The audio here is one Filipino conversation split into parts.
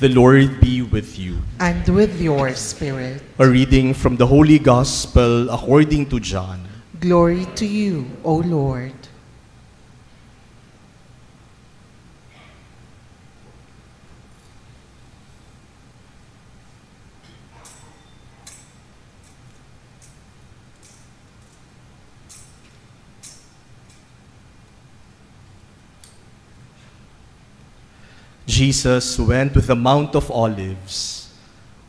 The Lord be with you. And with your spirit. A reading from the Holy Gospel according to John. Glory to you, O Lord. Jesus went to the Mount of Olives,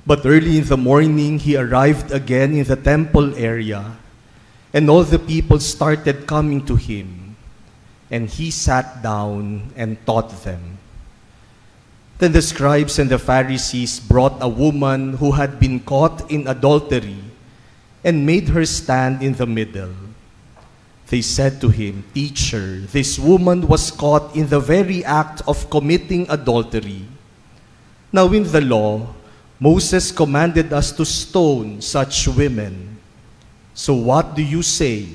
but early in the morning he arrived again in the temple area, and all the people started coming to him, and he sat down and taught them. Then the scribes and the Pharisees brought a woman who had been caught in adultery and made her stand in the middle. They said to him, "Teacher, this woman was caught in the very act of committing adultery. Now in the law, Moses commanded us to stone such women. So what do you say?"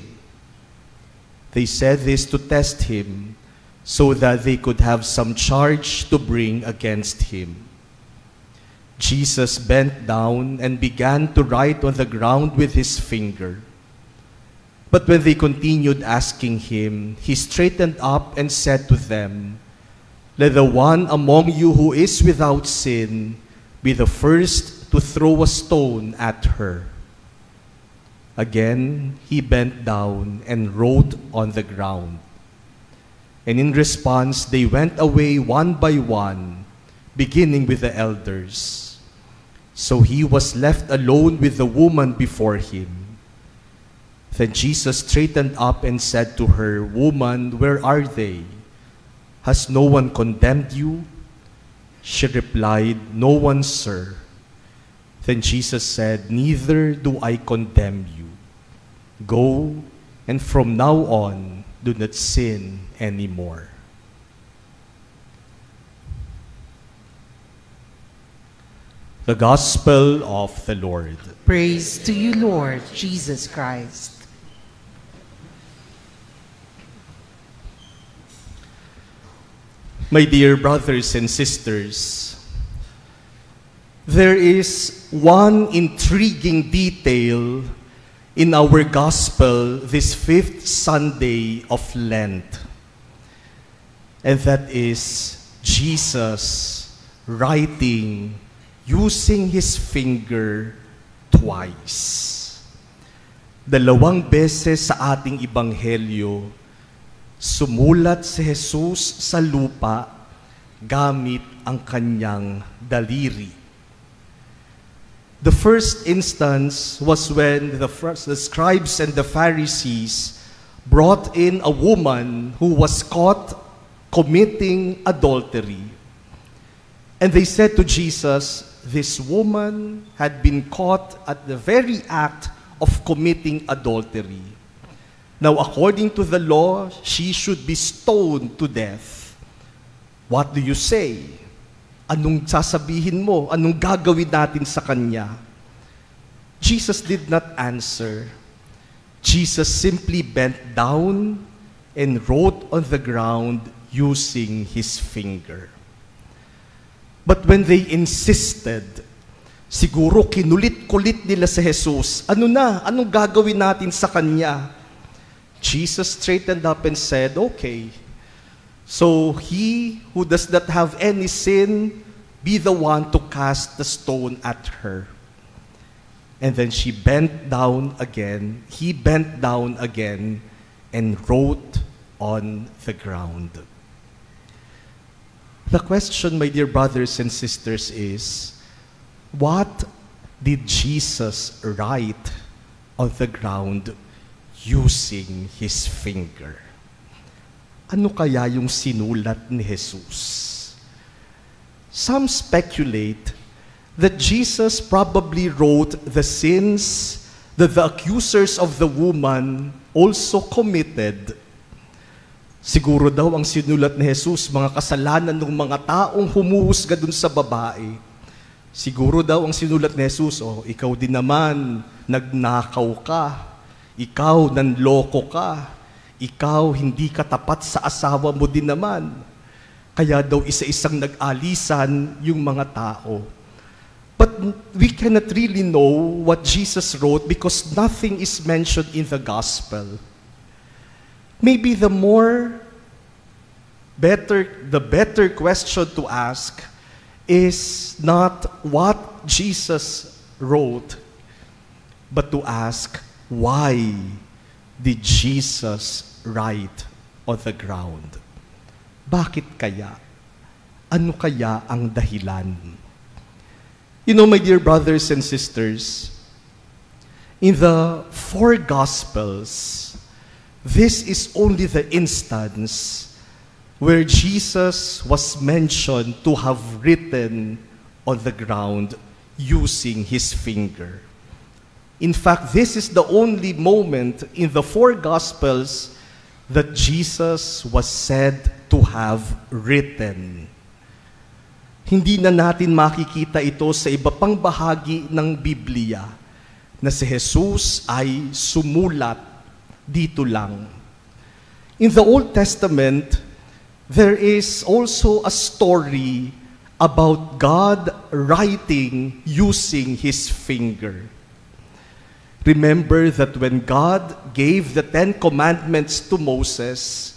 They said this to test him, so that they could have some charge to bring against him. Jesus bent down and began to write on the ground with his finger. But when they continued asking him, he straightened up and said to them, "Let the one among you who is without sin be the first to throw a stone at her." Again, he bent down and wrote on the ground. And in response, they went away one by one, beginning with the elders. So he was left alone with the woman before him. Then Jesus straightened up and said to her, "Woman, where are they? Has no one condemned you?" She replied, "No one, sir." Then Jesus said, "Neither do I condemn you. Go, and from now on, do not sin anymore." The Gospel of the Lord. Praise to you, Lord Jesus Christ. My dear brothers and sisters, there is one intriguing detail in our gospel this fifth Sunday of Lent, and that is Jesus writing using his finger twice. Dalawang beses sa ating ebanghelyo, sumulat si Jesus sa lupa gamit ang kanyang daliri. The first instance was when the scribes and the Pharisees brought in a woman who was caught committing adultery. And they said to Jesus, this woman had been caught at the very act of committing adultery. Now, according to the law, she should be stoned to death. What do you say? Anong sasabihin mo? Anong gagawin natin sa kanya? Jesus did not answer. Jesus simply bent down and wrote on the ground using his finger. But when they insisted, siguro kinulit-kulit nila si Jesus, anong gagawin natin sa kanya? Jesus straightened up and said, "Okay, so he who does not have any sin, be the one to cast the stone at her." And then she bent down again, he bent down again, and wrote on the ground. The question, my dear brothers and sisters, is, what did Jesus write on the ground using his finger? Ano kaya yung sinulat ni Jesus? Some speculate that Jesus probably wrote the sins that the accusers of the woman also committed. Siguro daw ang sinulat ni Jesus, mga kasalanan ng mga taong humuhusga dun sa babae. Siguro daw ang sinulat ni Jesus, ikaw din naman, nagnakaw ka. Ikaw, nanloko ka. Ikaw, hindi ka tapat sa asawa mo din naman. Kaya daw isa-isang nag-alisan yung mga tao. But we cannot really know what Jesus wrote because nothing is mentioned in the gospel. Maybe the better question to ask is not what Jesus wrote, but to ask, why did Jesus write on the ground? Bakit kaya? Ano kaya ang dahilan? You know, my dear brothers and sisters, in the four Gospels, this is only the instance where Jesus was mentioned to have written on the ground using his finger. In fact, this is the only moment in the four Gospels that Jesus was said to have written. Hindi na natin makikita ito sa iba pang bahagi ng Biblia na si Jesus ay sumulat dito lang. In the Old Testament, there is also a story about God writing using his finger. Remember that when God gave the Ten Commandments to Moses,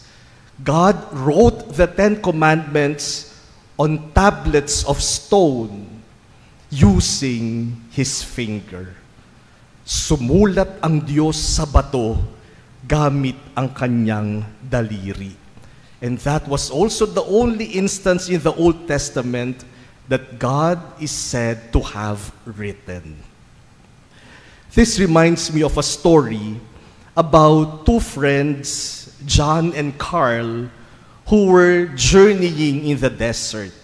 God wrote the Ten Commandments on tablets of stone using his finger. Sumulat ang Diyos sa bato gamit ang kanyang daliri. And that was also the only instance in the Old Testament that God is said to have written. This reminds me of a story about two friends, John and Carl, who were journeying in the desert.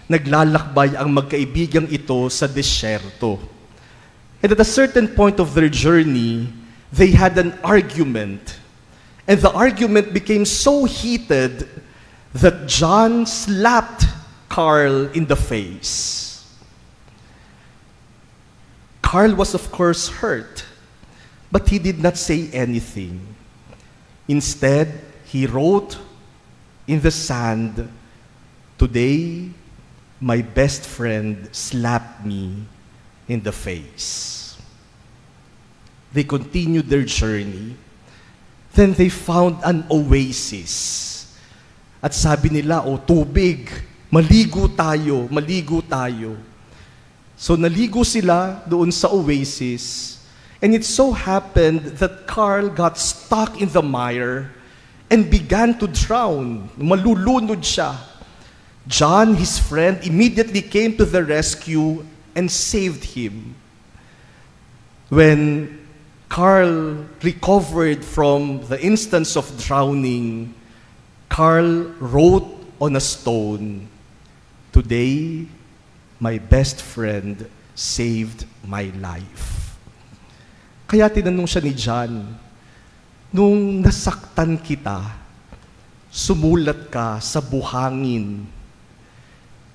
Naglalakbay ang magkaibigang ito sa disyerto. And at a certain point of their journey, they had an argument. And the argument became so heated that John slapped Carl in the face. Carl was, of course, hurt, but he did not say anything. Instead, he wrote in the sand, "Today, my best friend slapped me in the face." They continued their journey. Then they found an oasis. At sabi nila, tubig, maligo tayo, maligo tayo. So naligo sila doon sa oasis. And it so happened that Carl got stuck in the mire and began to drown. Malulunod siya. John, his friend, immediately came to the rescue and saved him. When Carl recovered from the instance of drowning, Carl wrote on a stone, "Today, my best friend saved my life." Kaya tinanong siya ni John, nung nasaktan kita, sumulat ka sa buhangin.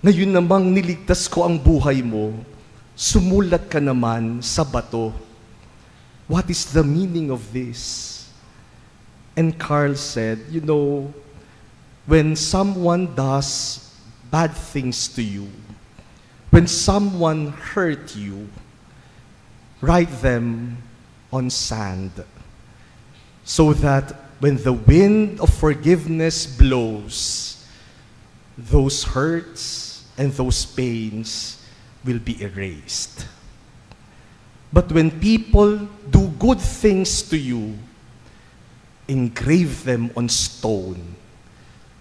Ngayon namang niligtas ko ang buhay mo, sumulat ka naman sa bato. What is the meaning of this? And Carl said, you know, when someone does bad things to you, when someone hurt you, write them on sand, so that when the wind of forgiveness blows, those hurts and those pains will be erased. But when people do good things to you, engrave them on stone,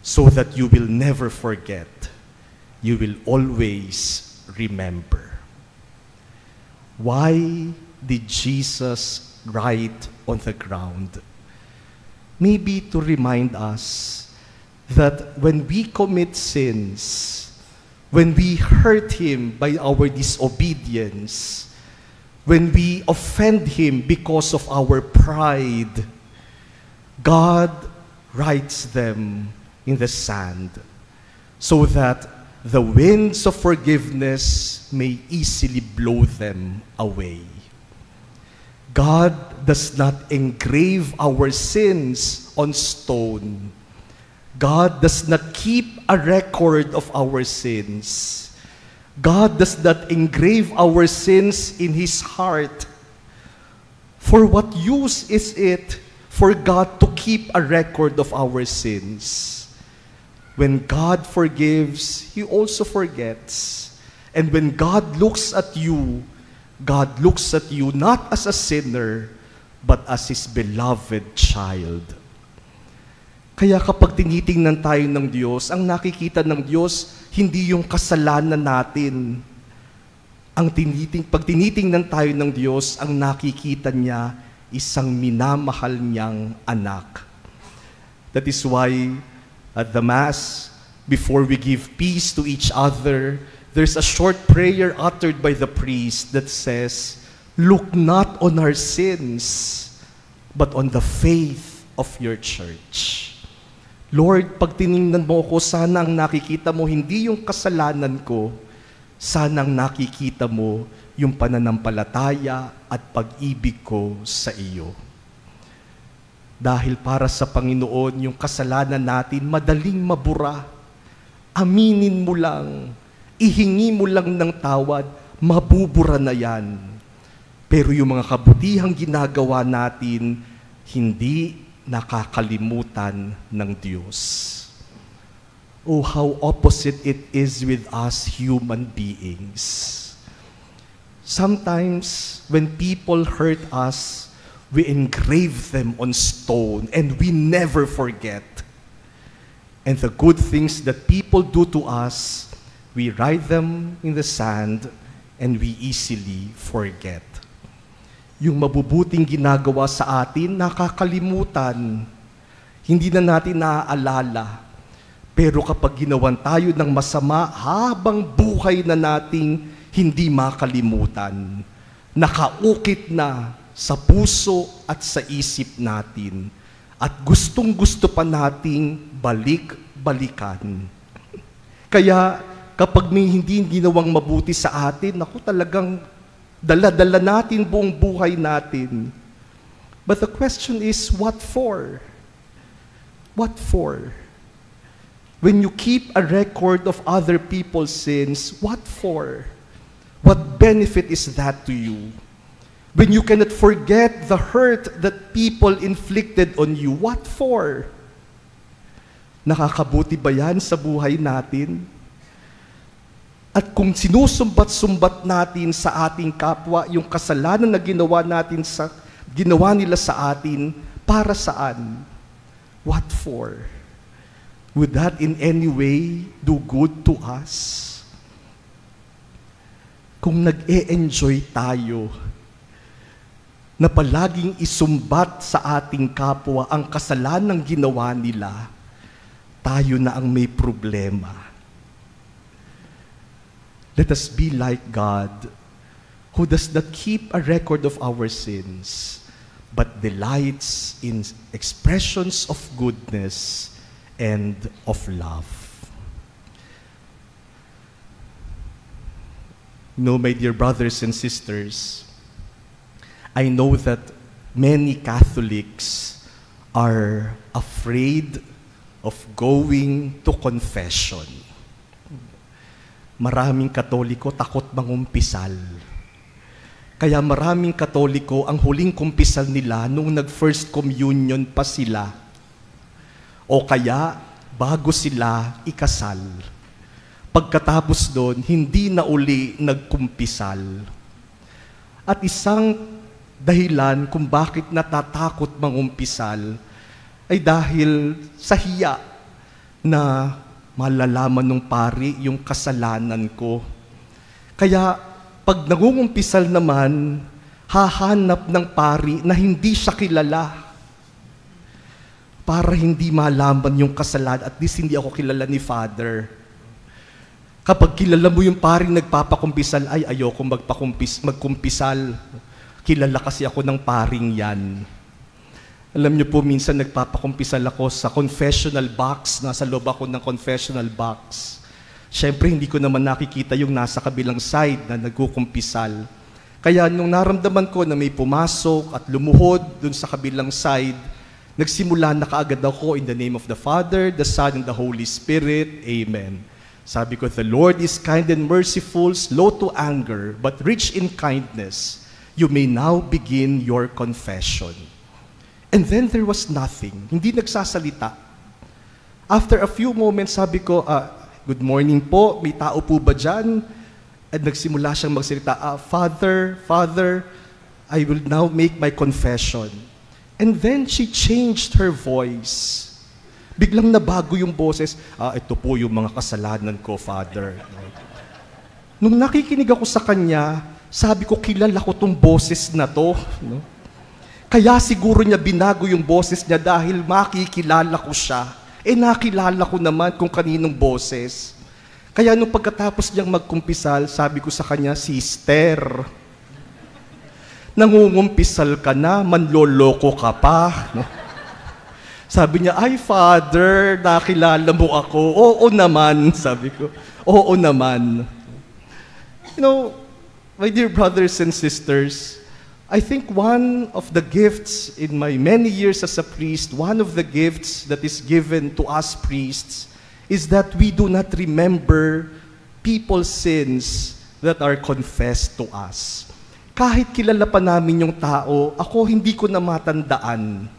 so that you will never forget, you will always remember. Why did Jesus write on the ground? Maybe to remind us that when we commit sins, when we hurt Him by our disobedience, when we offend Him because of our pride, God writes them in the sand so that the winds of forgiveness may easily blow them away. God does not engrave our sins on stone. God does not keep a record of our sins. God does not engrave our sins in His heart. For what use is it for God to keep a record of our sins? When God forgives, He also forgets. And when God looks at you not as a sinner, but as His beloved child. Kaya kapag tinitingnan tayo ng Diyos, ang nakikita ng Diyos, hindi yung kasalanan natin. Pag tinitingnan tayo ng Diyos, ang nakikita niya, isang minamahal niyang anak. That is why, at the Mass, before we give peace to each other, there's a short prayer uttered by the priest that says, "Look not on our sins, but on the faith of your church." Lord, pag tiningnan mo ako, sana ang nakikita mo hindi yung kasalanan ko, sana ang nakikita mo yung pananampalataya at pag-ibig ko sa iyo. Dahil para sa Panginoon, yung kasalanan natin madaling mabura. Aminin mo lang, ihingi mo lang ng tawad, mabubura na yan. Pero yung mga kabutihang ginagawa natin, hindi nakakalimutan ng Diyos. Oh, how opposite it is with us human beings. Sometimes, when people hurt us, we engrave them on stone and we never forget. And the good things that people do to us, we write them in the sand and we easily forget. Yung mabubuting ginagawa sa atin, nakakalimutan. Hindi na natin naaalala. Pero kapag ginawan tayo ng masama, habang buhay na nating hindi makalimutan. Nakaukit na sa puso at sa isip natin. At gustong-gusto pa nating balik-balikan. Kaya kapag may hindi ginawang mabuti sa atin, ako talagang dala-dala natin buong buhay natin. But the question is, what for? What for? When you keep a record of other people's sins, what for? What benefit is that to you? When you cannot forget the hurt that people inflicted on you, what for? Nakakabuti ba yan sa buhay natin? At kung sinusumbat-sumbat natin sa ating kapwa yung kasalanan na ginawa nila sa atin, para saan? What for? Would that in any way do good to us? Kung nag-e-enjoy tayo na palaging isumbat sa ating kapwa ang kasalanang ginawa nila, tayo na ang may problema. Let us be like God, who does not keep a record of our sins, but delights in expressions of goodness and of love. You know, my dear brothers and sisters, I know that many Catholics are afraid of going to confession. Maraming Katoliko takot mangumpisal. Kaya maraming Katoliko, ang huling kumpisal nila nung nag-first communion pa sila. O kaya, bago sila ikasal. Pagkatapos doon, hindi na uli nagkumpisal. At isang dahilan kung bakit natatakot mangumpisal ay dahil sa hiya na malalaman ng pari yung kasalanan ko. Kaya pag nangungumpisal naman, hahanap ng pari na hindi siya kilala para hindi malaman yung kasalanan. At least hindi ako kilala ni Father. Kapag kilala mo yung paring nagpapakumpisal, ay ayoko magkumpisal. Kilala kasi ako ng paring yan. Alam niyo po, minsan nagpapakumpisal ako sa confessional box. Nasa loob ako ng confessional box. Siyempre, hindi ko naman nakikita yung nasa kabilang side na nagkukumpisal. Kaya nung naramdaman ko na may pumasok at lumuhod dun sa kabilang side, Nagsimula na kaagad ako in the name of the Father, the Son, and the Holy Spirit. Amen. Sabi ko, the Lord is kind and merciful, slow to anger, but rich in kindness. You may now begin your confession. And then there was nothing. Hindi nagsasalita. After a few moments, sabi ko, good morning po, may tao po ba dyan? At nagsimula siyang magsalita, Father, I will now make my confession. And then she changed her voice. Biglang nabago yung boses, ito po yung mga kasalanan ko, Father. Nung nakikinig ako sa kanya, sabi ko, kilala ko tong boses na to. No? Kaya siguro niya binago yung boses niya dahil makikilala ko siya. Nakilala ko naman kung kaninong boses. Kaya nung pagkatapos niyang magkumpisal, sabi ko sa kanya, Sister, nangungumpisal ka na, manloloko ka pa. No? Sabi niya, ay Father, nakilala mo ako. Oo naman, sabi ko. Oo naman. You know, my dear brothers and sisters, I think one of the gifts in my many years as a priest, one of the gifts that is given to us priests is that we do not remember people's sins that are confessed to us. Kahit kilala pa namin yung tao, ako hindi ko na matandaan.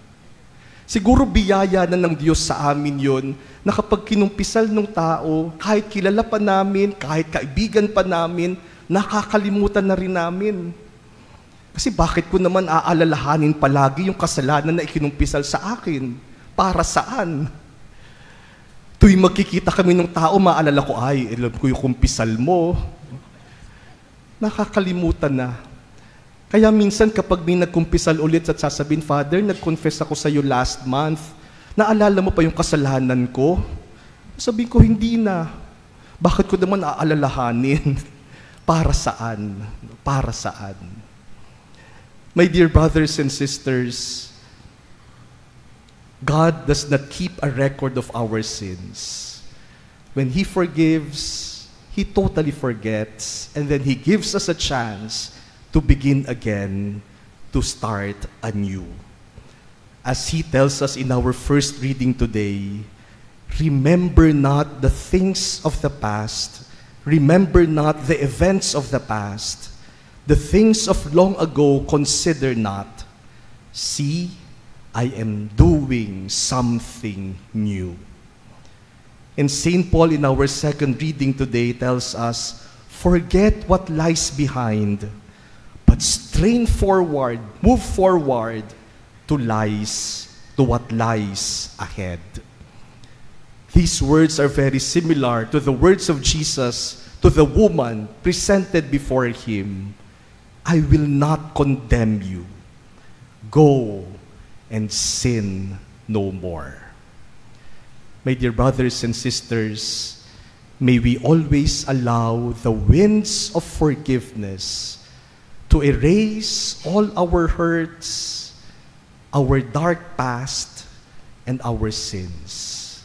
Siguro biyaya na ng Diyos sa amin yun, na kapag kinumpisal ng tao, kahit kilala pa namin, kahit kaibigan pa namin, nakakalimutan na rin namin. Kasi bakit ko naman aalalahanin palagi yung kasalanan na ikinumpisal sa akin? Para saan? Tuwing magkikita kami ng tao, maalala ko, ay, alam ko yung kumpisal mo. Nakakalimutan na. Kaya minsan kapag may nagkumpisal ulit at sasabihin, Father, nag-confess ako sa iyo last month, naalala mo pa yung kasalanan ko? Sabihin ko, hindi na. Bakit ko naman aalalahanin? Para saan? Para saan? My dear brothers and sisters, God does not keep a record of our sins. When He forgives, He totally forgets, and then He gives us a chance to begin again, to start anew. As He tells us in our first reading today, remember not the things of the past, remember not the events of the past, the things of long ago consider not. See, I am doing something new. And St. Paul in our second reading today tells us, forget what lies behind, but strain forward, move forward to what lies ahead. These words are very similar to the words of Jesus to the woman presented before Him. I will not condemn you. Go and sin no more. My dear brothers and sisters, may we always allow the winds of forgiveness to erase all our hurts, our dark past, and our sins.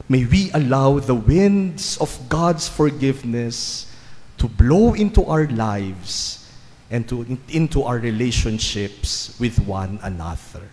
May we allow the winds of God's forgiveness to blow into our lives and into our relationships with one another.